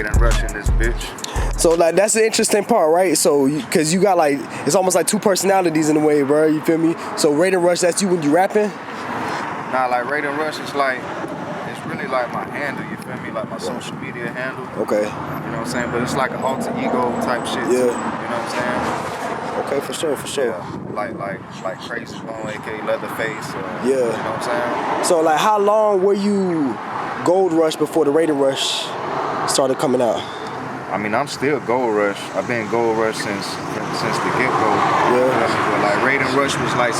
Raidenrush in this bitch. So like that's the interesting part, right? So cause you got like it's almost like two personalities in a way, bro. You feel me? So Raidenrush, that's you when you rapping? Nah, like Raidenrush is like it's really like my handle. You feel me? Like my social media handle. Okay. You know what I'm saying? But it's like an alter ego type shit. Yeah. Too, you know what I'm saying? Okay, for sure. Yeah, like Crazy Bone, aka Leatherface. Yeah. You know what I'm saying? So like, how long were you Gold Rush before the Raidenrush started coming out? I mean, I'm still Gold Rush. I've been Gold Rush since the get-go. Yeah. But like Raidenrush was like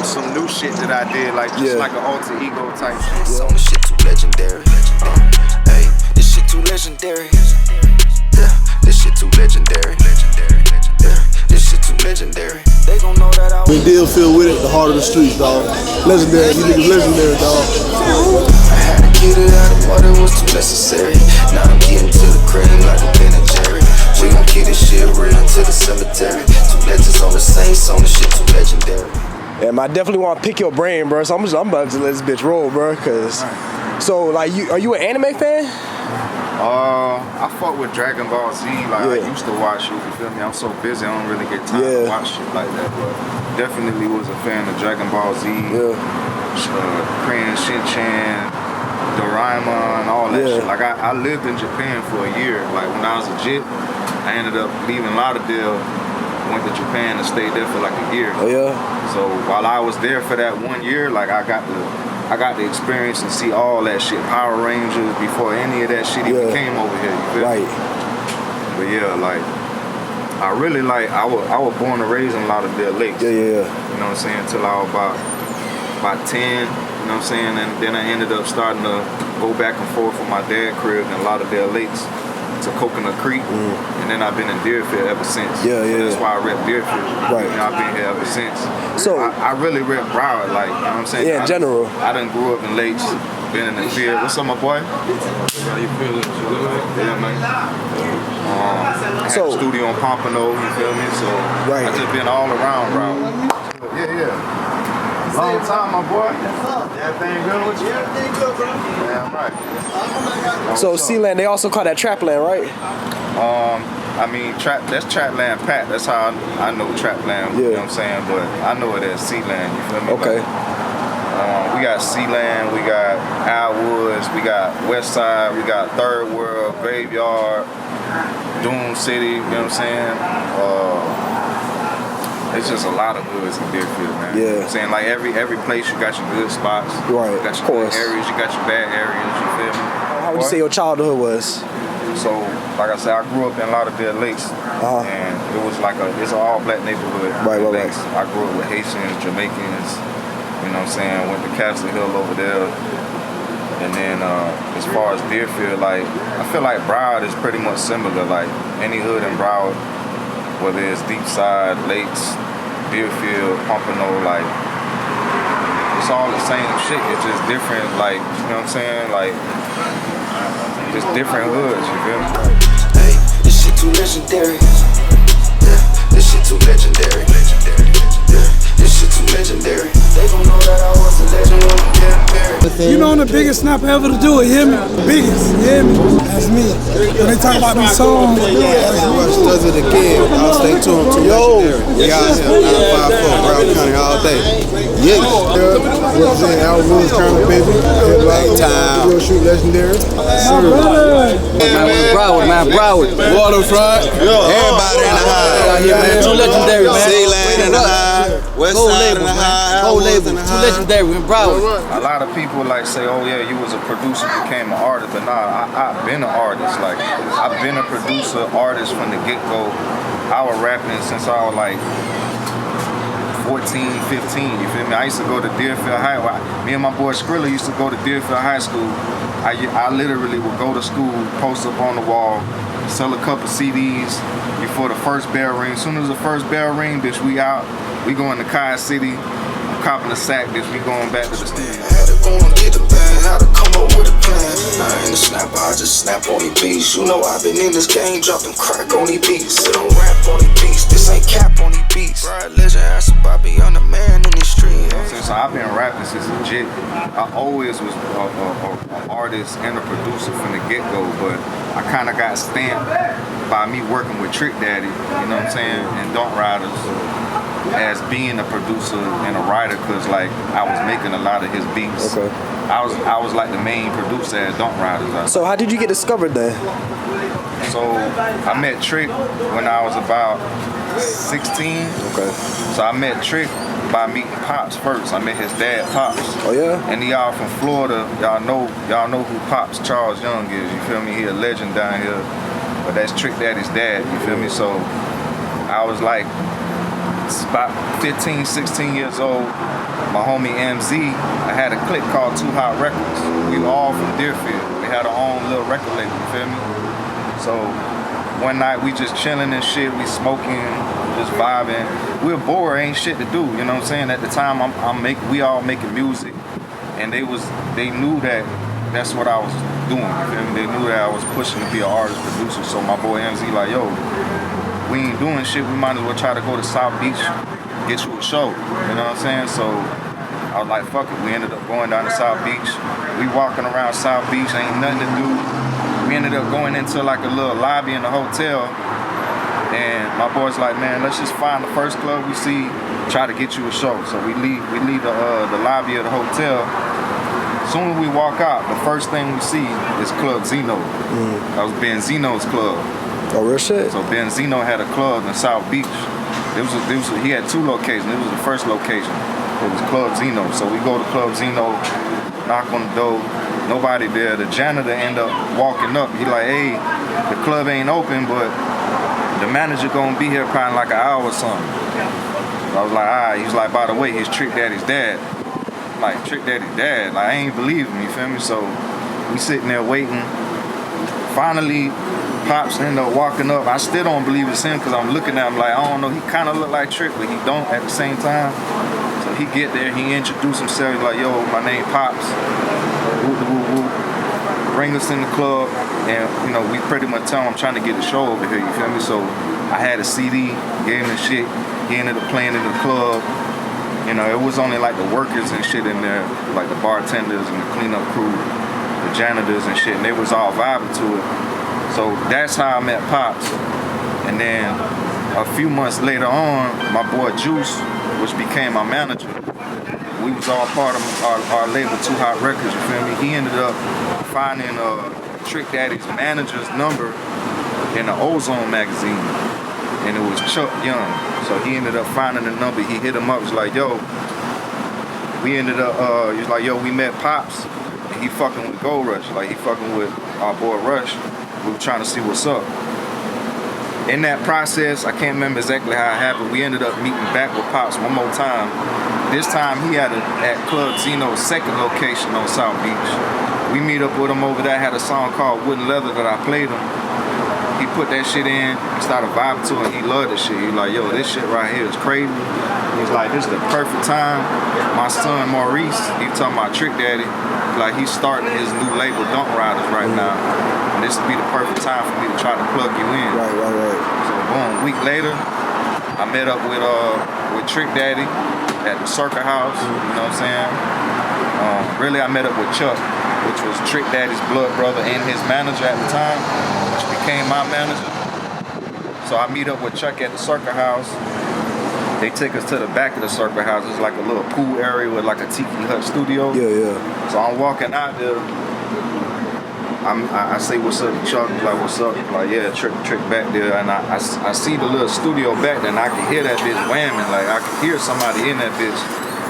some new shit that I did, like just like an alter ego type shit. Some of the shit too legendary. Hey, this shit too legendary. Yeah, this shit too legendary. Yeah, this shit too legendary. They gon' know that I was in Deerfield with it, the heart of the streets, dog. Legendary, you niggas legendary, dog. I had to get it out of water, was too necessary. Now I'm getting to the cream like a Ben and Jerry. We gon' keep this shit real to the cemetery. Two legends on the same song, this shit too legendary. Yeah, I definitely want to pick your brain, bro. So I'm about to let this bitch roll, bro. Cause so like, are you an anime fan? I fuck with Dragon Ball Z. Like I used to watch it. You feel me? I'm so busy, I don't really get time to watch shit like that. But definitely was a fan of Dragon Ball Z. Korean Shin-Chan, Doraemon, all that shit. Like I lived in Japan for a year. Like when I was a jit, I ended up leaving Lauderdale, went to Japan and stayed there for like a year. Oh yeah. So while I was there for that 1 year, like I got to experience and see all that shit, Power Rangers, before any of that shit even came over here. You feel me? But yeah, like I really like I was born and raised in Lauderdale Lakes. Yeah. You know what I'm saying? Till I was about 10. You know what I'm saying? And then I ended up starting to go back and forth from my dad's crib in Lauderdale Lakes to Coconut Creek, and then I've been in Deerfield ever since. Yeah. That's why I rep Deerfield. Right. You know, I've been here ever since. So I really rep Broward, like, you know what I'm saying? Yeah, in general. I done grew up in Lakes, been in the field. What's up, my boy? How you feeling? Yeah, man. I had a studio in Pompano, you feel me? So I just been all around Broward. Yeah. Long time, my boy. Everything good with you? Everything good, bro. Yeah, right. So Sealand, they also call that Trapland, right? I mean, that's Trapland Pat. That's how I know Trapland. You know what I'm saying? But I know it as Sealand. You feel me? Okay. Like, we got Sealand, we got Alwoods, we got Westside, we got Third World, Graveyard, Doom City. You know what I'm saying? It's just a lot of hoods in Deerfield, man. Yeah. You know what I'm saying? Like every place you got your good spots. Right. You got your good areas, you got your bad areas, you feel me? How would you say your childhood was? So, like I said, I grew up in Lauderdale Lakes, and it was like it's an all-black neighborhood. Right. I grew up with Haitians, Jamaicans, you know what I'm saying? Went to Castle Hill over there. And then as far as Deerfield, like, I feel like Broward is pretty much similar. Like, any hood in Broward, whether it's Deepside, Lakes, Deerfield, Pompano, like, it's all the same shit. It's just different, like, you know what I'm saying? Like, just different hoods, you feel me? Hey, this shit too legendary. Yeah, this shit too legendary. Yeah, this shit too legendary. They gon' know that I was a legend when I'm getting buried. You know, I'm the biggest snapper ever to do it, you hear me? Biggest, you hear me? That's me. When they talk about these songs, Raidenrush does it again. I'll stay tuned to legendary. We out here, 954, Broward County all day. Yeah. Representing Alwoods County, baby. Big time. Real shoot legendary. Man, Broward. Waterfront. Everybody in the high. Yeah, man. Too legendary, man. Sealand in the high. Westside in the high. Whole label. Too legendary in Broward. A lot of people like say, oh yeah, you was a producer, became an artist, but nah, I've been an artist. Like, I've been a producer, artist from the get-go. I was rapping since I was like 14, 15, you feel me? I used to go to Deerfield High. Me and my boy Skrilla used to go to Deerfield High School. I literally would go to school, post up on the wall, sell a couple CDs before the first bell ring. As soon as the first bell ring, bitch, we out. We going to Kai City. I'm copping a sack, bitch. We going back to the studio. Had to go and get the bag, how to come up with a plan. I ain't a snapper, I just snap on you. beats. You know I've been in this game, dropping crack on these beats. Sit on rap on these beats, this ain't cap on these beats. Right, legend ask about me, I'm the man in these streets. So I've been rapping since legit. I always was an artist and a producer from the get-go, but I kind of got stamped by me working with Trick Daddy, you know what I'm saying, and Don't Ryders, as being a producer and a writer, cause like I was making a lot of his beats. Okay. I was like the main producer at Don't Ryders. So how did you get discovered then? So I met Trick when I was about 16. Okay. So I met Trick by meeting Pops first. I met his dad, Pops. Oh yeah? And y'all from Florida, y'all know who Pops Charles Young is, you feel me? He a legend down here. But that's Trick Daddy's dad, you feel me? So I was like about 15, 16 years old. My homie MZ, I had a clique called Too Hot Records. We were all from Deerfield. We had our own little record label, you feel me? So one night we just chilling and shit, we smoking, just vibing. We were bored, ain't shit to do, you know what I'm saying? At the time we all making music, and they knew that that's what I was doing, you feel me? They knew that I was pushing to be an artist producer. So my boy MZ like, yo, we ain't doing shit, we might as well try to go to South Beach, get you a show, you know what I'm saying? So I was like, fuck it, we ended up going down to South Beach. We walking around South Beach, ain't nothing to do. We ended up going into like a little lobby in the hotel, and my boy's like, man, let's just find the first club we see, try to get you a show. So we leave the lobby of the hotel. Soon as we walk out, the first thing we see is Club Zeno. That was Ben Zeno's club. Oh, real shit? So Ben Zeno had a club in South Beach. He had two locations. It was the first location. It was Club Zeno. So we go to Club Zeno, knock on the door, nobody there. The janitor end up walking up. He like, hey, the club ain't open, but the manager gonna be here probably like an hour or something. I was like, alright. He's like, by the way, he's Trick Daddy's dad. I'm like, Trick Daddy's dad? Like, I ain't believe him, you feel me? So we sitting there waiting. Finally, Pops ended up walking up. I still don't believe it's him because I'm looking at him like, I don't know, he kind of look like Trick, but he don't at the same time. So he get there, he introduced himself, he's like, yo, my name Pops. Woo, woo, woo. Bring us in the club, and you know, we pretty much tell him I'm trying to get a show over here, you feel me? So I had a CD, gave him the shit, he ended up playing in the club. You know, it was only like the workers and shit in there, like the bartenders and the cleanup crew, the janitors and shit, and they was all vibing to it. So that's how I met Pops. And then a few months later on, my boy Juice, which became my manager, we was all part of our label, Too Hot Records, you feel me? He ended up finding Trick Daddy's manager's number in the Ozone magazine, and it was Chuck Young. So he ended up finding the number, he hit him up, was like, yo, we ended up, he was like, yo, we met Pops, and he fucking with Gold Rush, like he fucking with our boy Rush. We were trying to see what's up. In that process, I can't remember exactly how it happened. We ended up meeting back with Pops one more time. This time he had at Club Zeno's second location on South Beach. We meet up with him over there. I had a song called Wooden Leather that I played him. He put that shit in, he started vibing to it, he loved the shit. He was like, yo, this shit right here is crazy. He's like, this is the perfect time. My son Maurice, he talking about Trick Daddy, like he's starting his new label, Don't Ryders, right now. And this would be the perfect time for me to try to plug you in. Right. So boom, a week later, I met up with Trick Daddy at the Circuit House, you know what I'm saying? Really, I met up with Chuck, which was Trick Daddy's blood brother and his manager at the time, which became my manager. So I meet up with Chuck at the Circuit House. They take us to the back of the Circuit House. It's like a little pool area with like a tiki hut studio. Yeah. So I'm walking out there. I say, what's up, Chuck? Like, what's up? Like, yeah, Trick back there. And I see the little studio back there, and I can hear that bitch whamming. Like, I can hear somebody in that bitch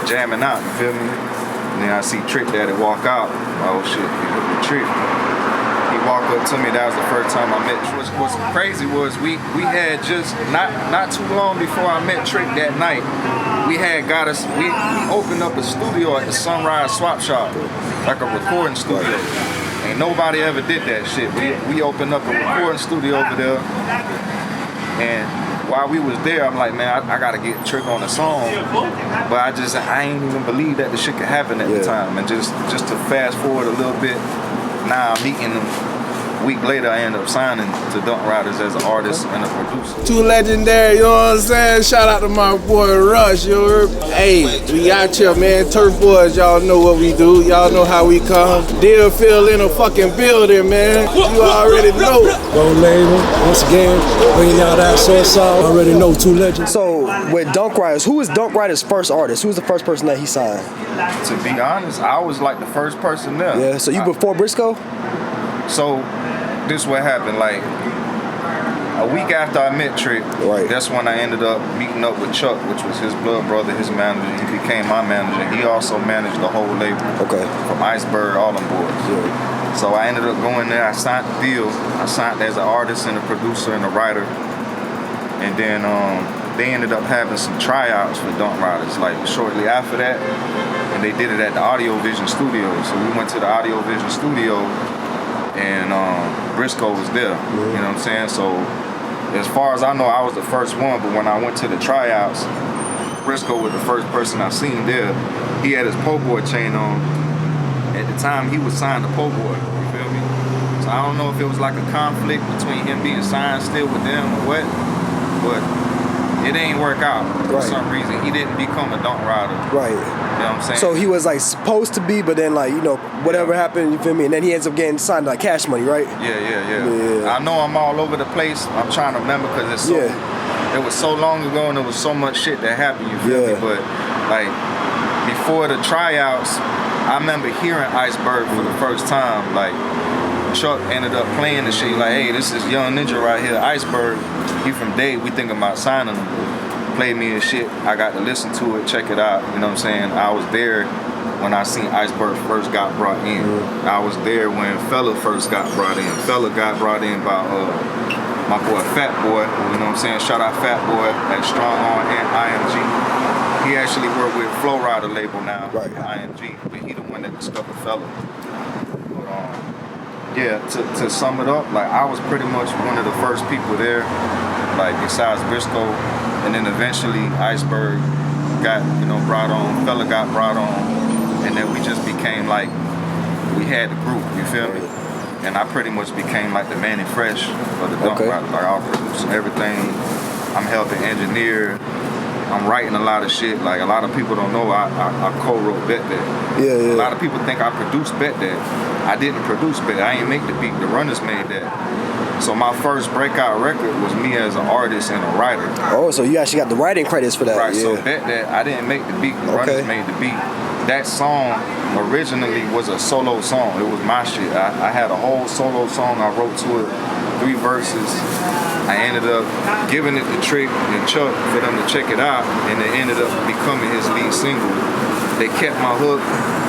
jamming out, you feel me? And then I see Trick Daddy walk out. Oh, shit, Trick. He walked up to me. That was the first time I met Trick. What's crazy was we had just, not too long before I met Trick that night, we opened up a studio at the Sunrise Swap Shop, like a recording studio. Ain't nobody ever did that shit. We opened up a recording studio over there, and while we was there, I'm like, man, I gotta get Trick on a song. But I ain't even believe that the shit could happen at the time. And just to fast forward a little bit, now I'm meeting him a week later, I ended up signing to Dunk Ryders as an artist and a producer. Too legendary, you know what I'm saying? Shout out to my boy Rush, you heard? Hey, we out here, man. Turf boys, y'all know what we do. Y'all know how we come. Deerfield in a fucking building, man. You already know. Gold label, once again, bringing y'all that source out. Already know Two Legends. So with Dunk Ryders, who was Dunk Ryders' first artist? Who was the first person that he signed? To be honest, I was like the first person there. Yeah, so you before Briscoe? So this what happened, like a week after I met Trick, Right. That's when I ended up meeting up with Chuck, which was his blood brother, his manager. He became my manager. He also managed the whole label. Okay. From Iceberg, all them boys. Yeah. So I ended up going there. I signed the deal. I signed as an artist and a producer and a writer. And then they ended up having some tryouts for Dunk Ryders, like shortly after that. And they did it at the Audio Vision studio. So we went to the Audio Vision studio, and Briscoe was there. You know what I'm saying? So as far as I know, I was the first one. But when I went to the tryouts, Briscoe was the first person I seen there. He had his po' boy chain on. At the time, he was signed to po' boy. You feel me? So I don't know if it was like a conflict between him being signed still with them or what, but it ain't work out for Right. some reason. He didn't become a Dunk Rider. Right. You know what I'm saying? So he was like supposed to be, but then like, you know, whatever happened, you feel me? And then he ends up getting signed like Cash Money, right? Yeah. I know I'm all over the place. I'm trying to remember because it's so, it was so long ago and there was so much shit that happened, you feel me? But like before the tryouts, I remember hearing Iceberg for the first time. Like Chuck ended up playing the shit. Like, hey, this is Young Ninja right here, Iceberg. He from Dade. We thinking about signing him. Played me his shit. I got to listen to it, check it out. You know what I'm saying? I was there when I seen Iceberg first got brought in. I was there when Fella first got brought in. Fella got brought in by my boy Fat Boy. You know what I'm saying? Shout out Fat Boy at Strong Arm and IMG. He actually worked with Flow Rider label now, Right. IMG, but he the one that discovered Fella. But yeah, to sum it up, like I was pretty much one of the first people there, like besides Briscoe, and then eventually Iceberg got, you know, brought on, Fella got brought on, and then we just became like, we had the group, you feel me? And I pretty much became like the Manny Fresh of the Dunk Ryders. Like I'll produce everything, I'm helping engineer, I'm writing a lot of shit. Like a lot of people don't know I co-wrote Bet That. Yeah. A lot of people think I produced Bet That. I didn't produce Bet That. I ain't make the beat. The Runners made that. So my first breakout record was me as an artist and a writer. Oh, so you actually got the writing credits for that. Right. Yeah. So Bet That, I didn't make the beat. The Runners made the beat. That song originally was a solo song. It was my shit. I had a whole solo song. I wrote to it 3 verses. I ended up giving it to Trick and Chuck for them to check it out, and it ended up becoming his lead single. They kept my hook.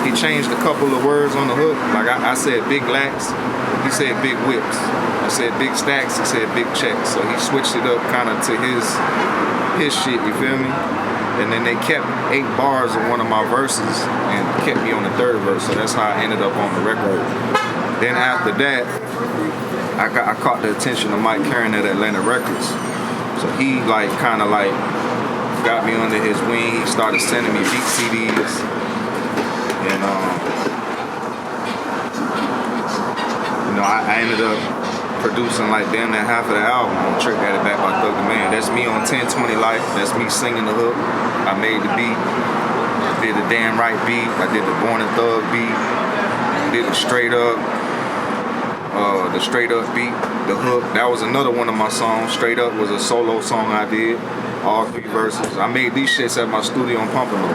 He changed a couple of words on the hook. Like I said big lacks, he said big whips. I said big stacks, he said big checks. So he switched it up kind of to his shit, you feel me? And then they kept 8 bars of one of my verses and kept me on the 3rd verse. So that's how I ended up on the record. Then after that, I caught the attention of Mike Carron at Atlantic Records. So he like kind of like got me under his wing. He started sending me beat CDs, and you know, I ended up producing like damn near half of the album on Trick Got It Back by Thug the Man. That's me on 1020 Life. That's me singing the hook. I made the beat. Did the Damn Right beat. I did the Born and Thug beat. Did the Straight Up. The Straight Up beat, the hook. That was another one of my songs. Straight Up was a solo song I did. All 3 verses. I made these shits at my studio in Pompano. You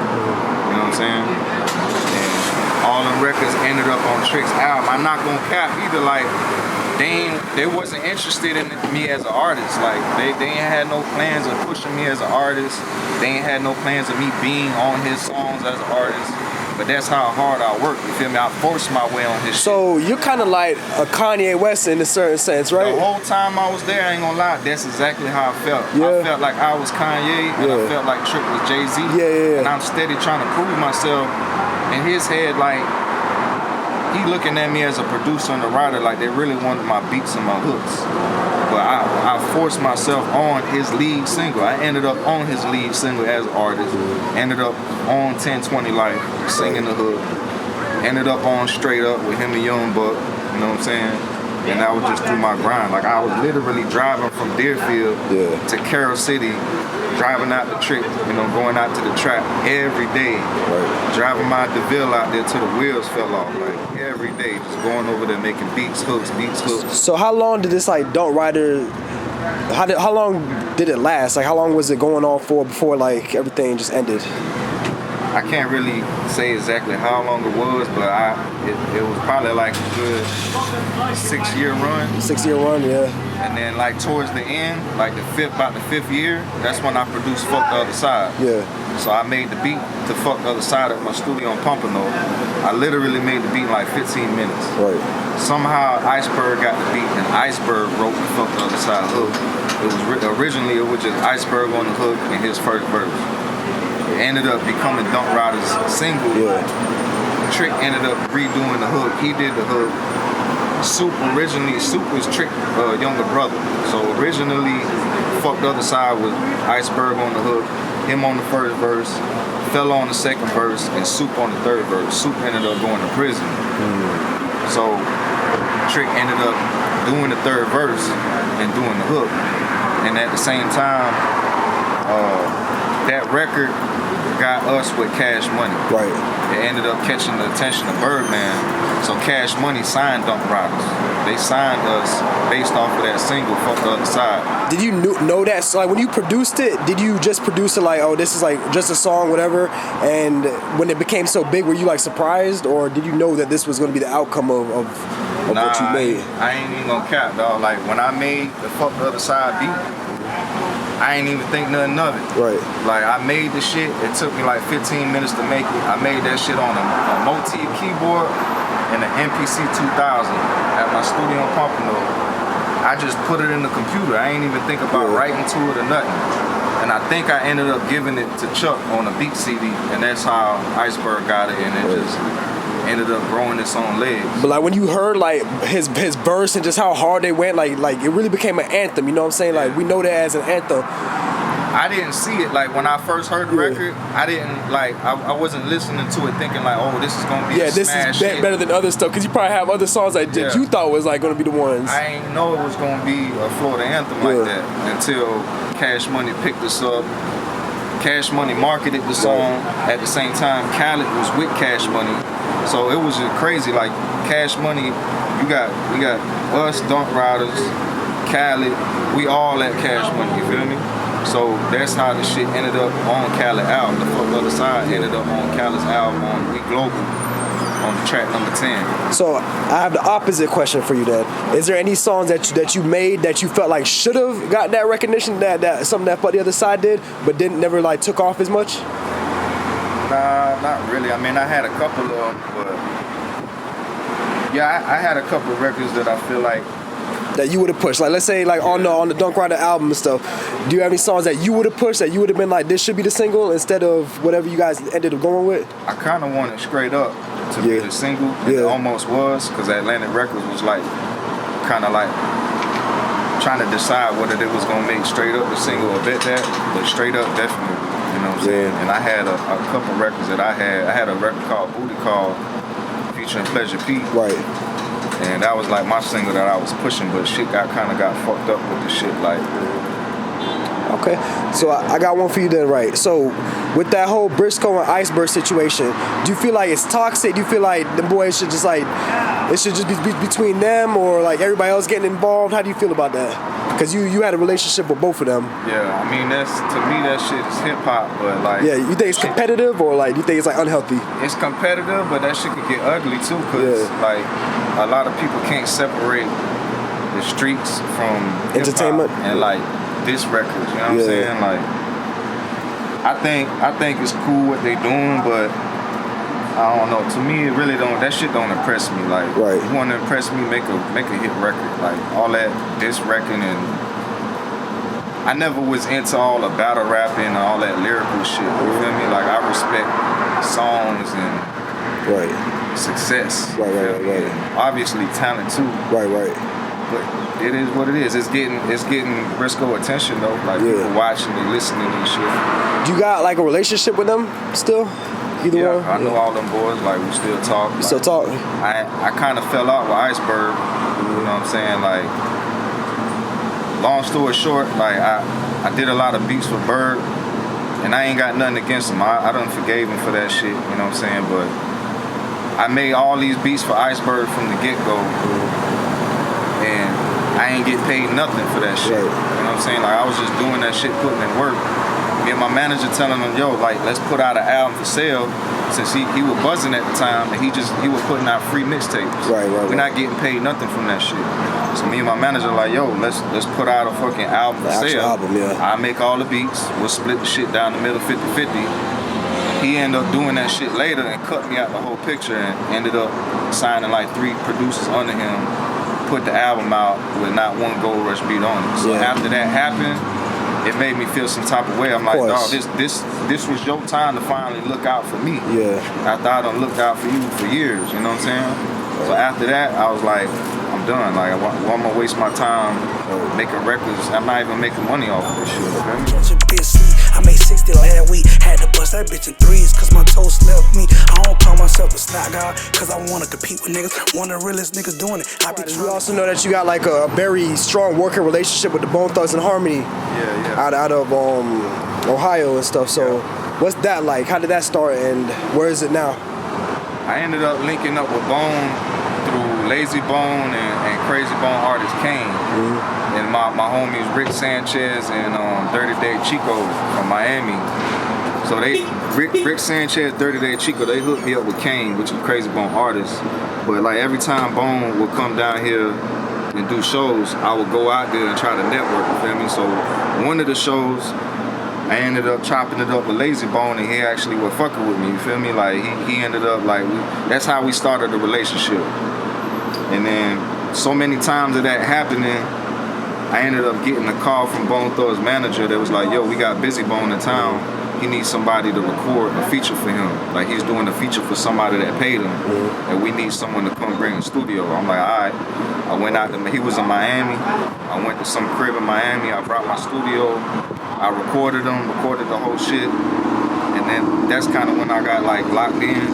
know what I'm saying? And all them records ended up on Trick's album. I'm not gonna cap either. Like they wasn't interested in me as an artist. Like they ain't had no plans of pushing me as an artist. They ain't had no plans of me being on his songs as an artist. But that's how hard I work, you feel me? I forced my way on his shit. So you're kind of like a Kanye West in a certain sense, right? The whole time I was there, I ain't gonna lie, that's exactly how I felt. Yeah. I felt like I was Kanye, and I felt like Trick was Jay-Z. Yeah. And I'm steady trying to prove myself. In his head, like, he looking at me as a producer and a writer, like they really wanted my beats and my hooks. But I forced myself on his lead single. I ended up on his lead single as an artist. Ended up on 1020 Life, singing the hook. Ended up on Straight Up with him and Young Buck. You know what I'm saying? and that was just through my grind. Like I was literally driving from Deerfield to Carroll City, driving out the trick, going out to the trap every day. Right. Driving my DeVille out there till the wheels fell off. Like every day, just going over there making beats, hooks. So how long did this like Don't Rider? How long did it last? Like how long was it going on for before like everything just ended? I can't really say exactly how long it was, but it was probably like a good 6-year run. 6-year run, yeah. And then like towards the end, like about the fifth year, that's when I produced Fuck the Other Side. Yeah. So I made the beat to Fuck the Other Side at my studio in Pompano. I literally made the beat in like 15 minutes. Right. Somehow Iceberg got the beat and Iceberg wrote the Fuck the Other Side hook. It was originally it was just Iceberg on the hook and his first verse. It ended up becoming Don't Rider's single. Yeah. Trick ended up redoing the hook. He did the hook. Soup was Trick's younger brother. So originally, Fuck the Other Side was Iceberg on the hook, him on the first verse, Fella on the second verse, and Soup on the third verse. Soup ended up going to prison. So Trick ended up doing the third verse and doing the hook. And at the same time, that record got us with Cash Money. Right. It ended up catching the attention of Birdman. So Cash Money signed Don't Riders. They signed us based off of that single, Fuck the Other Side. Did you know that? So like when you produced it, did you just produce it like, oh, this is like just a song, whatever? And when it became so big, were you like surprised, or did you know that this was going to be the outcome of what you made? I ain't even gonna cap, dog. Like when I made the Fuck the Other Side beat, I ain't even think nothing of it. Right. Like I made the shit. It took me like 15 minutes to make it. I made that shit on a Motif keyboard and an MPC 2000 at my studio in Pompano. I just put it in the computer. I ain't even think about writing to it or nothing. And I think I ended up giving it to Chuck on a beat CD, and that's how Iceberg got it, and it just ended up growing its own legs. But like when you heard like his verse and just how hard they went, like it really became an anthem. You know what I'm saying? Like we know that as an anthem. I didn't see it like when I first heard the record. I didn't like. I wasn't listening to it thinking like, oh, this is gonna be a smash hit. Better than other stuff, because you probably have other songs that you thought was like gonna be the ones. I ain't know it was gonna be a Florida anthem like that until Cash Money picked us up. Cash Money marketed the song at the same time. Khaled was with Cash Money, so it was just crazy. Like Cash Money, we got us, Don't Riders, Khaled, we all at Cash Money. You feel me? So that's how the shit ended up on Khaled's album. The Fuck the Other Side ended up on Khaled's album on We Global on the track number 10. So I have the opposite question for you then. Is there any songs that you made that you felt like should have got that recognition that something that Fuck the Other Side did, but never like took off as much? Nah, not really. I mean, I had a couple of them, but yeah, I had a couple of records that I feel like that you would have pushed. Like let's say like on the Don't Rider album and stuff. Do you have any songs that you would have pushed that you would have been like, this should be the single instead of whatever you guys ended up going with? I kind of wanted Straight Up to be the single. It almost was, because Atlantic Records was like kind of like trying to decide whether they was gonna make Straight Up the single or Bet That, but Straight Up definitely. You know what I'm saying? And I had a couple records that I had a record called Booty Call featuring Pleasure P. Right. And that was like my single that I was pushing, but shit got fucked up with the shit like. Okay, so I got one for you then, right? So with that whole Briscoe and Iceberg situation, do you feel like it's toxic? Do you feel like the boys should just like, it should just be between them, or like everybody else getting involved? How do you feel about that? Because you had a relationship with both of them. Yeah, I mean to me that shit is hip hop, but like. Yeah, you think it's competitive, or like you think it's like unhealthy? It's competitive, but that shit could get ugly too, cause like a lot of people can't separate the streets from entertainment and like this records. You know what I'm saying? Like, I think it's cool what they doing, but I don't know. To me, it really don't. That shit don't impress me. Like, you want to impress me, make a hit record. Like all that diss wrecking, and I never was into all the battle rapping and all that lyrical shit. You feel me? Like I respect songs and success. Right. And obviously talent too. Right. But it is what it is. It's getting Briscoe attention though. Like people watching and listening and shit. Do you got like a relationship with them still? Either one? I know all them boys. Like we still talk. Still talk? I kind of fell out with Iceberg You know what I'm saying? Like, long story short, like I did a lot of beats for Bird, and I ain't got nothing against him. I done forgave him for that shit. You know what I'm saying? But I made all these beats for Iceberg from the get-go, and I ain't get paid nothing for that shit. You know what I'm saying? Like, I was just doing that shit, putting in work. Me and my manager telling him, yo, like, let's put out an album for sale, since he was buzzing at the time, and he was putting out free mixtapes. We're not getting paid nothing from that shit. So me and my manager like, yo, let's put out a fucking album for sale. I make all the beats. We'll split the shit down the middle 50-50. He ended up doing that shit later and cut me out the whole picture, and ended up signing like 3 producers under him, put the album out with not one Gold Rush beat on it. So after that happened, it made me feel some type of way. I'm like, dog, this was your time to finally look out for me. After I done looked out for you for years, you know what I'm saying? So after that, I was like, I'm done. Like, I'm gonna waste my time making records. I'm not even making money off of this shit. I made 60 last week, had to bust that bitch in 3s, cause my toes left me. I don't call myself a snot guy, cause I wanna compete with niggas, one of the realest niggas doing it. We also know that you got like a very strong working relationship with the Bone Thugs and Harmony out of Ohio and stuff. So what's that like? How did that start, and where is it now? I ended up linking up with Bone through Lazy Bone and Crazy Bone artist Kane. And my homies Rick Sanchez and Dirty Day Chico from Miami. So Rick Sanchez, Dirty Day Chico, they hooked me up with Kane, which is Crazy Bone artist. But like every time Bone would come down here and do shows, I would go out there and try to network, you feel me? So one of the shows, I ended up chopping it up with Lazy Bone, and he actually was fucking with me, you feel me? Like he ended up like, that's how we started the relationship. And then so many times of that happening, I ended up getting a call from Bone Thugs' manager that was like, yo, we got Busy Bone in town. He needs somebody to record a feature for him. Like, he's doing a feature for somebody that paid him, and we need someone to come bring a studio. I'm like, all right. I went out to, he was in Miami. I went to some crib in Miami. I brought my studio. I recorded the whole shit. And then that's kind of when I got like locked in.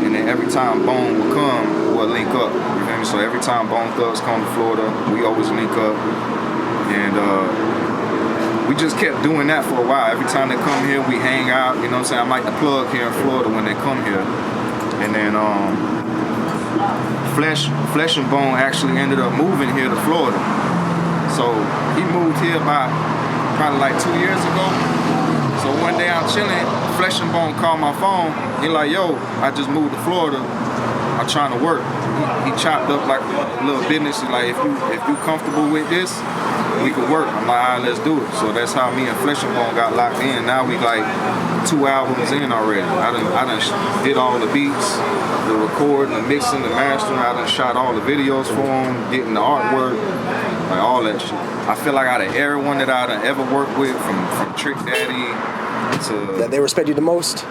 And then every time Bone would come, we'll link up. You feel me? So every time Bone Thugs come to Florida, we always link up. And we just kept doing that for a while. Every time they come here, we hang out. You know what I'm saying? I'm like the plug here in Florida when they come here. And then Flesh and Bone actually ended up moving here to Florida. So he moved here about probably like 2 years ago. So one day I'm chilling, Flesh and Bone called my phone. He like, yo, I just moved to Florida. I'm trying to work. He chopped up like a little business. He's like, if you comfortable with this, we could work. I'm like, all right, let's do it. So that's how me and Flesh and Bone got locked in. Now we like 2 albums in already. I done did all the beats, the recording, the mixing, the mastering. I done shot all the videos for them, getting the artwork, like all that shit. I feel like out of everyone that I done ever worked with, from Trick Daddy to... That they respect you the most?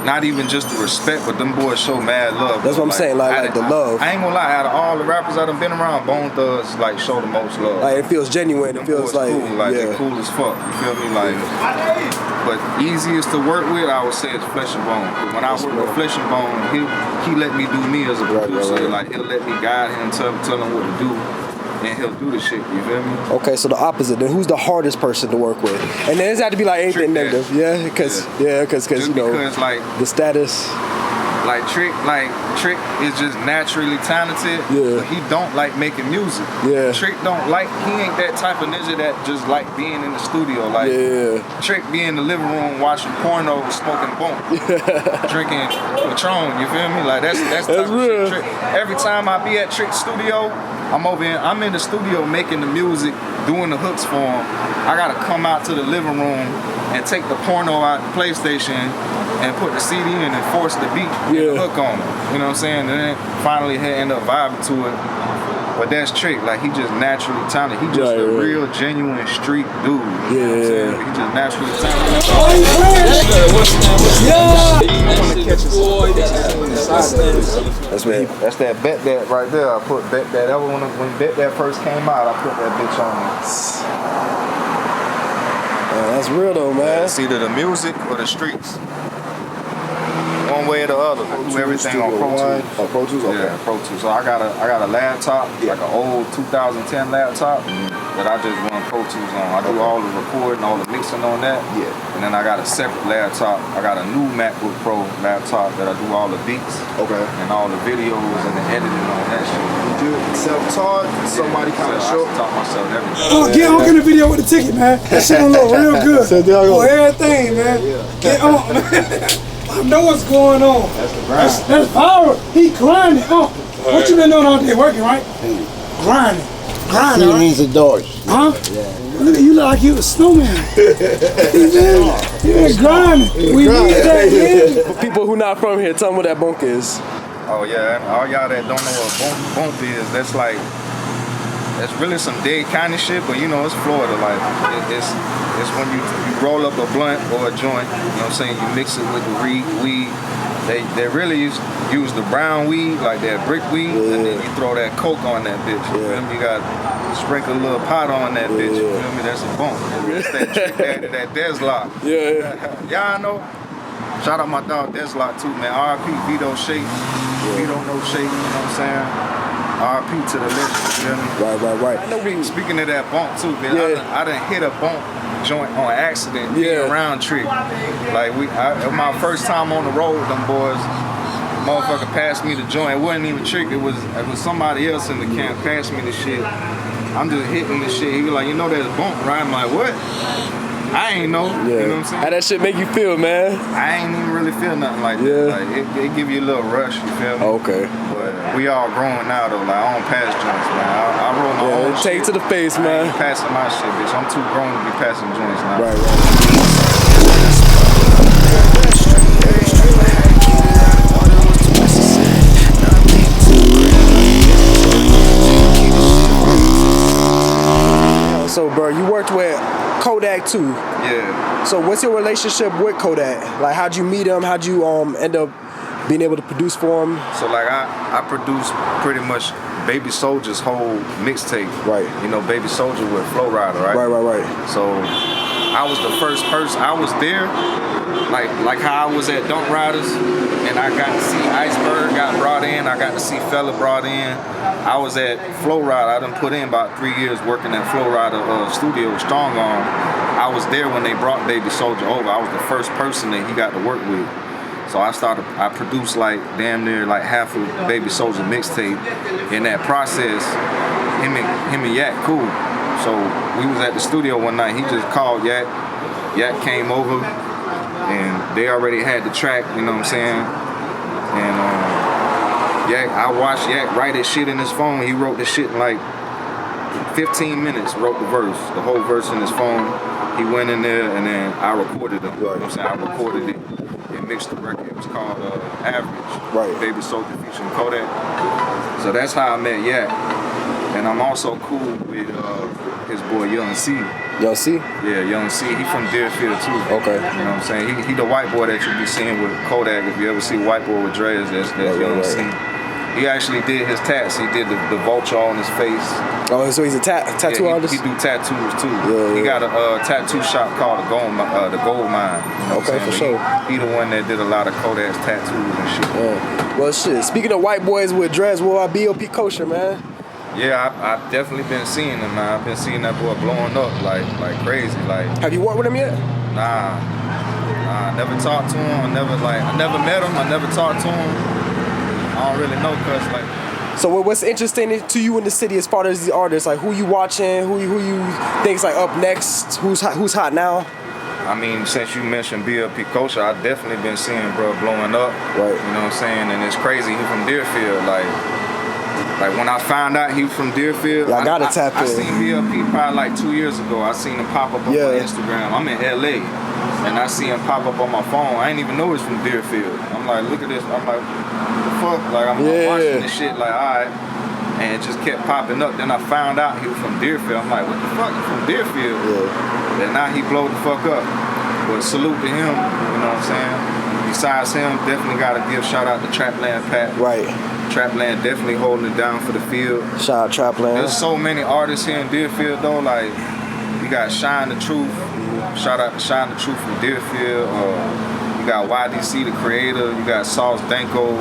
Not even just the respect, but them boys show mad love. That's what I'm saying, like the love. I ain't gonna lie, out of all the rappers I done been around, Bone Thugs like show the most love. Like it feels genuine. It feels like cool. Like they're cool as fuck. You feel me? Like, but easiest to work with, I would say, is Flesh and Bone. When I work with Flesh and Bone, he let me do me as a producer. Like he'll let me guide him, tell him what to do. And he'll do the shit, you feel me? Okay, so the opposite. Then who's the hardest person to work with? And then it's had to be like anything negative, because you know, because like the status. Like Trick is just naturally talented. But he don't like making music. Trick don't like. He ain't that type of ninja that just like being in the studio. Like Trick be in the living room watching porno, smoking bone, drinking Patron. You feel me? Like that's type of shit. Trick. Every time I be at Trick's studio, I'm in the studio making the music, doing the hooks for him. I gotta come out to the living room and take the porno out the PlayStation and put the CD in and force the beat and the hook on it. You know what I'm saying? And then finally he end up vibing to it. But that's Trick. Like he just naturally talented. He just a real genuine street dude. You know what I'm saying? He just naturally talented. That's that Bet That right there. I put Bet That. That when Bet That first came out, I put that bitch on it. That's real though, man. It's either the music or the streets. One one way or the other. I do everything on Pro Tools. Oh, Pro Tools? Okay. Yeah, Pro Tools. So I got a laptop, like an old 2010 laptop that I just run Pro Tools on. I do all the recording, all the mixing on that. Yeah. And then I got a separate laptop. I got a new MacBook Pro laptop that I do all the beats. Okay. And all the videos and the editing on that shit. You do it self-taught? Somebody kind of show? I taught myself everything. Oh, get on in the video with the ticket, man. That shit gonna look real good. Oh, everything, man. Get on, man. I know what's going on. That's power. He grinding. Oh, what you been doing all day? Working, right? Grinding. Grinding, right? Needs a Dodge. Huh? Look at you, look like you a snowman. You been grinding. We need that, yeah. For people who not from here, tell them what that bunk is. Oh yeah, all y'all that don't know what bump is, that's really some dead kind of shit, but you know, it's Florida. Like, it's when you roll up a blunt or a joint, you know what I'm saying, you mix it with the weed. They really use the brown weed, like that brick weed, and then you throw that coke on that bitch. You feel me? You got sprinkle a little pot on that bitch, you feel me? That's a bump. It's that trick that Deslock. Yeah. Y'all know? Shout out my dog Deslock too, man. R.I.P. Vito Shake. Vito No Shake, you know what I'm saying? R.I.P. to the legend, you feel me? Right. I know speaking of that bump too, man. I done hit a bump joint on accident, round trip. Like it was my first time on the road with them boys. Motherfucker passed me the joint. It wasn't even trick. It was somebody else in the camp passed me the shit. I'm just hitting the shit. He was like, you know there's a bump, right? I'm like, what? I ain't know. Yeah. You know what I'm saying? How that shit make you feel, man? I ain't even really feel nothing like that. Like it give you a little rush, you feel me? Okay. But we all growing now though. Like I don't pass joints, man. I roll my own take shit. to the face, I man. ain't passing my shit, bitch. I'm too grown to be passing joints now. Right. So, bro, you worked with Kodak too. Yeah. So, what's your relationship with Kodak? Like, how'd you meet him? How'd you end up being able to produce for him? So, like, I produced pretty much Baby Soulja's whole mixtape. Right. You know, Baby Soulja with Flow Rider, right? Right. So, I was the first person. I was there, like how I was at Dunk Ryders, and I got to see Iceberg got brought in. I got to see Fella brought in. I was at Flow Rider. I done put in about 3 years working at Flow Rider studio, Strong Arm. I was there when they brought Baby Soulja over. I was the first person that he got to work with. So I produced like damn near like half of Baby Soulja mixtape. In that process, him and Yak cool. So we was at the studio one night. He just called Yak. Yak came over, and they already had the track. You know what I'm saying? And Yak, I watched Yak write his shit in his phone. He wrote the shit in like 15 minutes. Wrote the whole verse in his phone. He went in there, and then I recorded it. You know what I'm saying? I recorded it and mixed the record. It was called Average. Right. Baby Soulja featuring Kodak. So that's how I met Yak. And I'm also cool with his boy Young C. Young C? Yeah, Young C. He from Deerfield too. Okay. You know what I'm saying? He the white boy that you be seeing with Kodak. If you ever see white boy with dreads, that's Young C. He actually did his tats. He did the vulture on his face. Oh, so he's a tattoo artist? He do tattoos too. Yeah. He got a tattoo shop called the Gold Mine. You know okay, for sure. He the one that did a lot of Kodak's tattoos and shit. Yeah. Well, shit. Speaking of white boys with dreads, what about B.O.P. Kosher, man? Yeah, I've definitely been seeing him, man. I've been seeing that boy blowing up like crazy. Like, have you worked with him yet? Nah, I never talked to him. I never met him. I never talked to him. I don't really know, cause like. So what's interesting to you in the city as far as the artists? Like, who you watching? Who you think's like up next? Who's hot now? I mean, since you mentioned B.L.P. Kosher, I definitely been seeing bro blowing up. Right. You know what I'm saying? And it's crazy. He from Deerfield. Like when I found out he was from Deerfield, I gotta tap in. I seen B.L.P. probably like 2 years ago. I seen him pop up on my Instagram. I'm in L.A. and I see him pop up on my phone. I ain't even know he's from Deerfield. I'm like, look at this. I'm like, what the fuck? Like I'm watching this shit. Like, all right. And it just kept popping up. Then I found out he was from Deerfield. I'm like, what the fuck? You from Deerfield? Yeah. And now he blowed the fuck up. But salute to him, you know what I'm saying? Besides him, definitely gotta give shout out to Trapland Pat. Right. Trapland definitely holding it down for the field. Shout out Trapland. There's so many artists here in Deerfield though, like you got Shine the Truth. Shout out to Shine the Truth from Deerfield. You You got YDC, the creator. You got Sauce Danko.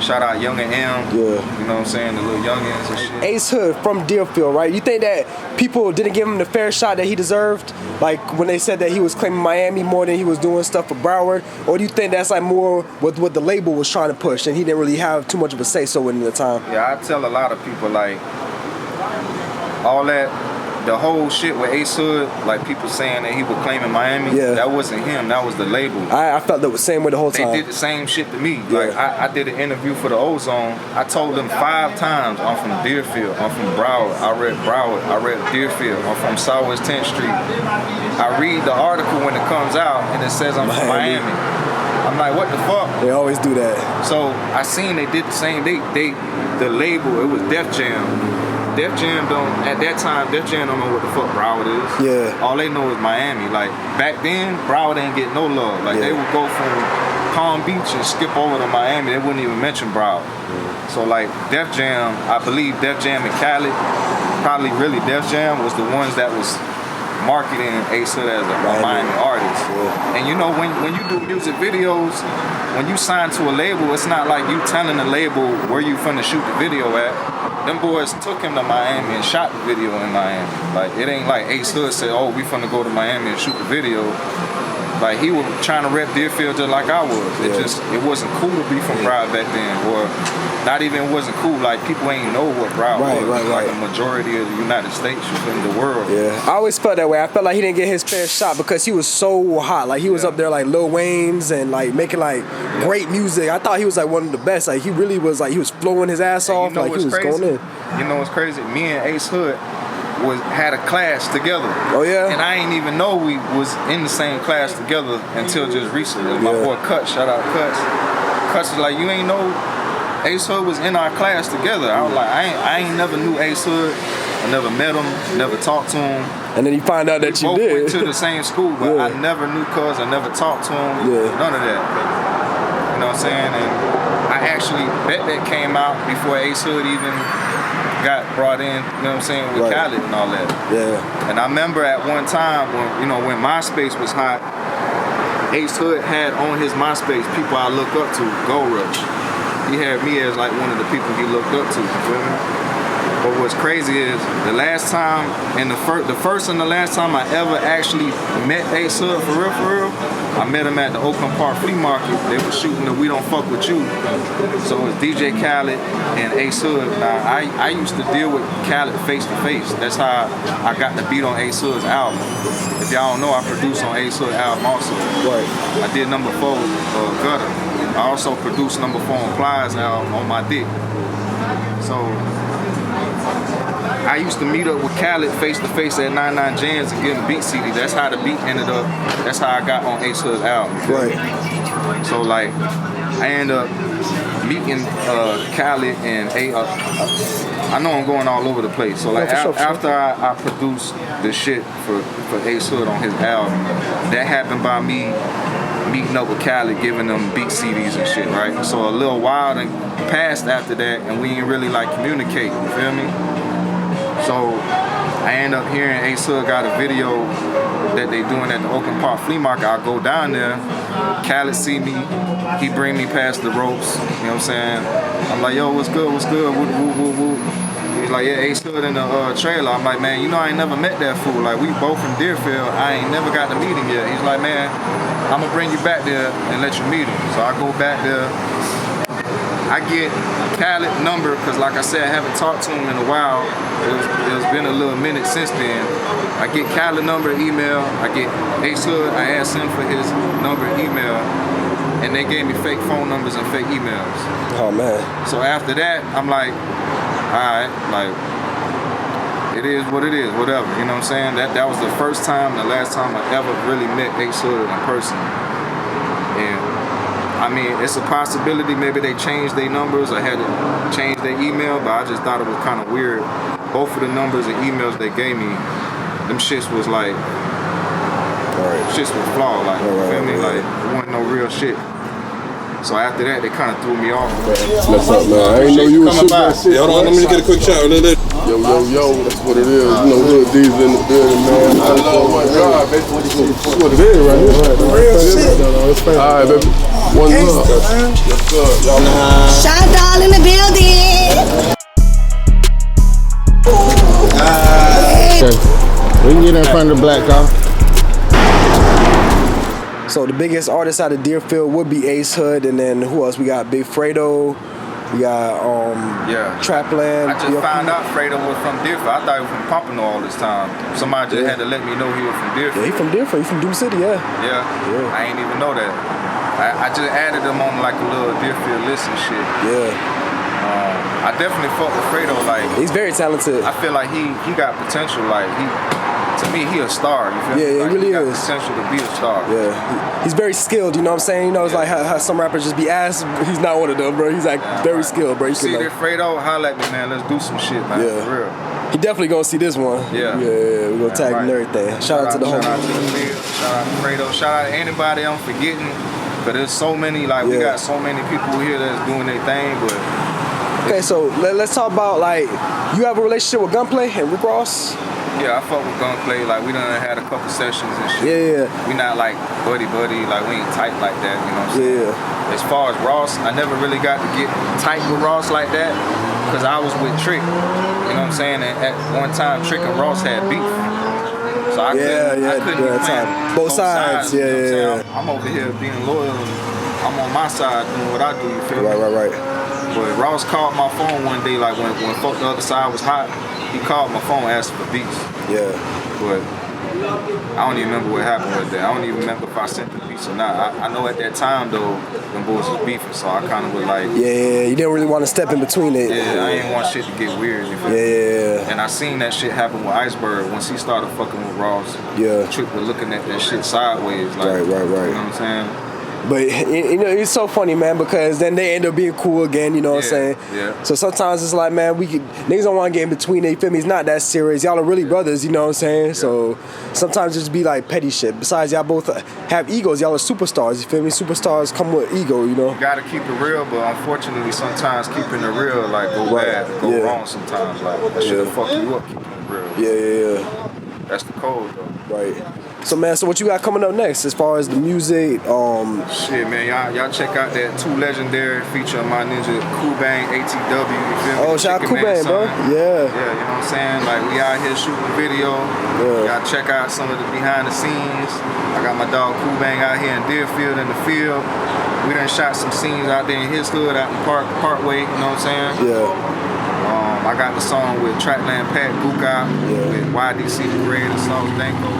Shout out Young and M. Yeah. You know what I'm saying? The little youngins and shit. Ace Hood from Deerfield, right? You think that people didn't give him the fair shot that he deserved? Like when they said that he was claiming Miami more than he was doing stuff for Broward? Or do you think that's like more what the label was trying to push and he didn't really have too much of a say-so in the time? Yeah, I tell a lot of people like all that, the whole shit with Ace Hood, like people saying that he was claiming Miami, that wasn't him, that was the label. I felt that was the same way the whole time. They did the same shit to me. Like I did an interview for the Ozone. I told them 5 times I'm from Deerfield, I'm from Broward, I read Deerfield, I'm from Southwest 10th Street. I read the article when it comes out and it says I'm from Miami. I'm like, what the fuck? They always do that. So I seen they did the same. The label, it was Def Jam. Def Jam at that time, Def Jam don't know what the fuck Broward is. Yeah. All they know is Miami. Like, back then, Broward ain't get no love. Like, they would go from Palm Beach and skip over to Miami. They wouldn't even mention Broward. So, like, Def Jam, I believe Def Jam and Khaled, probably really Def Jam was the ones that was marketing Ace Hood as a Miami artist. And you know, when you do music videos, when you sign to a label, it's not like you telling the label where you finna shoot the video at. Them boys took him to Miami and shot the video in Miami. Like, it ain't like Ace Hood said, oh, we finna go to Miami and shoot the video. Like, he was trying to rep Deerfield just like I was. It wasn't cool to be from Broward back then, or not even wasn't cool. Like, people ain't know what Broward was. Like, the majority of the United States, in the world. Yeah, I always felt that way. I felt like he didn't get his fair shot because he was so hot. Like, he was up there like Lil Wayne's and like making like great music. I thought he was like one of the best. Like, he really was like, he was flowing his ass off. Like, he was going in. You know what's crazy? Me and Ace Hood had a class together. Oh yeah? And I ain't even know we was in the same class together until just recently. My boy Cuts, shout out Cuts. Cuts is like, you ain't know Ace Hood was in our class together. I was like, I ain't never knew Ace Hood. I never met him, never talked to him. And then you find out that you both did. Went to the same school, but I never knew Cuz, I never talked to him. None of that. You know what I'm saying? And I actually bet that came out before Ace Hood even got brought in, you know what I'm saying, with Khaled and all that. Yeah. And I remember at one time when MySpace was hot, Ace Hood had on his MySpace people I look up to, Gold Rush. He had me as like one of the people he looked up to, you feel me? But what's crazy is the last time and the first and the last time I ever actually met Ace Hood for real, I met him at the Oakland Park Flea Market. They were shooting the We Don't Fuck With You. So it was DJ Khaled and Ace Hood. Now I used to deal with Khaled face to face. That's how I got the beat on Ace Hood's album. If y'all don't know, I produced on Ace Hood's album also. I did number 4, Gutter. I also produced number 4 on Plies album, On My Dick. So I used to meet up with Khaled face to face at 99 Jams and give him beat CD. That's how the beat ended up. That's how I got on Ace Hood's album. So like, I ended up meeting Khaled and I know I'm going all over the place. So like after I produced the shit for Ace Hood on his album, that happened by me meeting up with Khaled, giving them beat CDs and shit, right? So a little while then passed after that, and we ain't really like communicate. You feel me? So I end up hearing Ace Hood got a video that they doing at the Oakland Park Flea Market. I go down there, Khaled see me, he bring me past the ropes, you know what I'm saying? I'm like, yo, what's good, woo, woo, woo, woo. He's like, yeah, Ace Hood in the trailer. I'm like, man, you know I ain't never met that fool. Like, we both from Deerfield, I ain't never got to meet him yet. He's like, man, I'm gonna bring you back there and let you meet him. So I go back there, I get Khaled's number, because like I said, I haven't talked to him in a while. It's been a little minute since then. I get Khaled's number, email. I get Ace Hood, I asked him for his number, email. And they gave me fake phone numbers and fake emails. Oh man. So after that, I'm like, alright, like, it is what it is, whatever, you know what I'm saying? That was the first time, the last time I ever really met Ace Hood in person. And I mean, it's a possibility maybe they changed their numbers or had to change their email, but I just thought it was kind of weird. Both of the numbers and emails they gave me, them shits was like, shits was flawed, like, you feel me? Like, it wasn't no real shit. So after that, they kind of threw me off. What's up, man? I ain't know you was shooting that shit. Hold on, let me get a quick shot. Yo, that's what it is. You know, Lil D's in the building, man. I love my God, baby. That's what it is right here. Real shit. All right, baby. One love. Yes, sir. Y'all Shot doll in the building. We can get in front of the black car. So the biggest artist out of Deerfield would be Ace Hood, and then who else? We got Big Fredo. We got Trapland. I just found out Fredo was from Deerfield. I thought he was from Pompano all this time. Somebody just had to let me know he was from Deerfield. Yeah, he from Deerfield. He from Doom City, yeah. Yeah. I ain't even know that. I just added him on like a little Deerfield list and shit. Yeah. I definitely fuck with Fredo. Like, he's very talented. I feel like he got potential. Like to me, he a star. You feel me? Yeah, like, he really got is. potential to be a star. Yeah, he's very skilled. You know what I'm saying? You know, it's like how some rappers just be ass. He's not one of them, bro. He's like very skilled, bro. You See can, that Fredo? Holla at me, man. Let's do some shit, man. Yeah. For real. He definitely gonna see this one. Yeah. Yeah, we gonna tag him and everything. Shout out to the Shout out homie. to the field. Shout out to Fredo. Shout out to anybody I'm forgetting. But there's so many, like we got so many people here that's doing their thing. But okay, so let's talk about like you have a relationship with Gunplay and Rick Ross. yeah, I fuck with Gunplay. Like we done had a couple sessions and shit. Yeah. We not like buddy, like we ain't tight like that. You know what I'm saying? Yeah. As far as Ross, I never really got to get tight with Ross like that because I was with Trick. You know what I'm saying? And at one time, Trick and Ross had beef. So I couldn't be playing both sides. You know what I'm saying? I'm over here being loyal and I'm on my side doing what I do, you feel me? Right. But Ross called my phone one day, like when fuck the other side was hot, he called my phone asking for beats. Yeah. But I don't even remember what happened with that. I don't even remember if I sent the beats or not. I know at that time though, them boys was beefing, so I kind of was like, yeah, you didn't really want to step in between it. yeah, I didn't want shit to get weird. You feel me? Yeah. And I seen that shit happen with Iceberg once he started fucking with Ross. Yeah. Trick was looking at that shit sideways, like, Right. You know what I'm saying? But you know, it's so funny, man, because then they end up being cool again, you know what I'm saying? Yeah. So sometimes it's like, man, niggas don't want to get in between it, you feel me? It's not that serious. Y'all are really brothers, you know what I'm saying? Yeah. So sometimes it just be like petty shit. Besides, y'all both have egos. Y'all are superstars, you feel me? Superstars come with ego, you know? You gotta keep it real, but unfortunately, sometimes keeping it real, like, go wrong sometimes. Like, that shit'll fuck you up, keeping it real. Yeah. That's the code, though. Right. So, man, so what you got coming up next as far as the music? Shit, man, y'all check out that Too Legendary featuring my ninja Kubang ATW. You feel me? Oh, shout out Kubang, bro. Yeah. Yeah, you know what I'm saying? Like, we out here shooting video. Yeah. Y'all check out some of the behind the scenes. I got my dog Kubang out here in Deerfield in the field. We done shot some scenes out there in his hood, out in Parkway, you know what I'm saying? Yeah. I got the song with Trapland Pat Buka, with YDC the Great and Sauce Danko.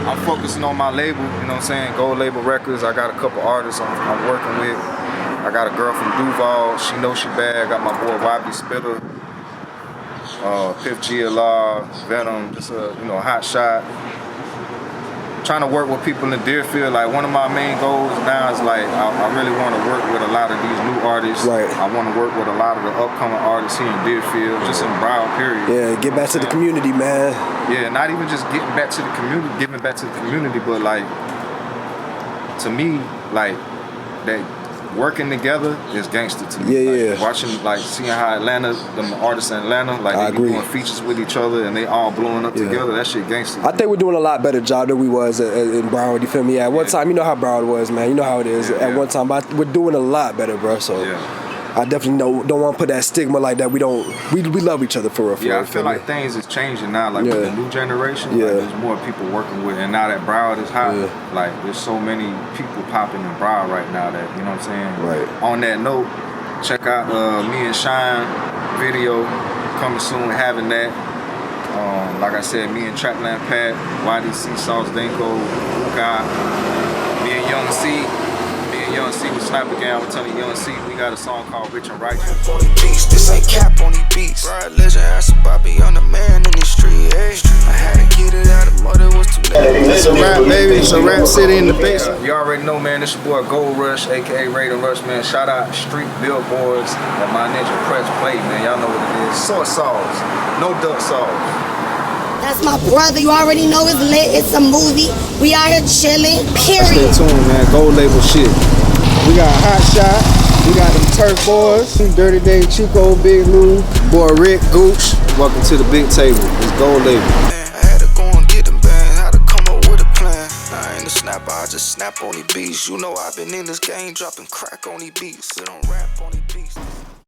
I'm focusing on my label, you know what I'm saying? Gold Label Records. I got a couple artists I'm working with. I got a girl from Duval, she knows she bad. I got my boy YB Spitter, Piff GLR, Venom, just a hot shot. Trying to work with people in Deerfield. Like, one of my main goals now is like I really want to work with a lot of these new artists. Right. I want to work with a lot of the upcoming artists here in Deerfield, just in Broward, period. Yeah, get back to the community, man. Yeah, not even just giving back to the community, but like, to me, like, that working together is gangster to me. Yeah. Watching, like, seeing how Atlanta, them artists in Atlanta, like, they be doing features with each other and they all blowing up together. That shit gangster. I think we're doing a lot better job than we was in Broward, you feel me? At one time, you know how Broward was, man. You know how it is. At one time, but we're doing a lot better, bro. So I definitely don't want to put that stigma like that. We love each other for real. Yeah, I feel like things is changing now. Like with the new generation, like, there's more people working with, and now that Broward is hot, like there's so many people popping in Broward right now that, you know what I'm saying? Right. On that note, check out me and Shine video coming soon, having that. Like I said, me and Trapland Pat, YDC, Sauce Danko, Buka, me and Young C. Young C with Sniper Gang. I'm telling Young C, we got a song called Rich and Righteous. This ain't cap on these beats. Right, legend asked about me on the man in the street. Hey, I had to get it out of mother was too late. It's a rap, baby. It's a rap city in the basement. You already know, man. This your boy Gold Rush, aka Raidenrush, man. Shout out Street Billboards and my ninja Press Play, man. Y'all know what it is. Soy sauce, no duck sauce. That's my brother. You already know it's lit. It's a movie. We out here chilling. Period. Stay tuned, man. Gold Label shit. We got Hot Shot. We got them Turf Boys. Dirty Dave Chico, Big Lou. Boy Rick, Gooch. Welcome to the big table. It's gold label. I had to go and get them bands, had to come up with a plan. I ain't a snapper, I just snap on these beats. You know I've been in this game dropping crack on these beats. I don't rap on these beats.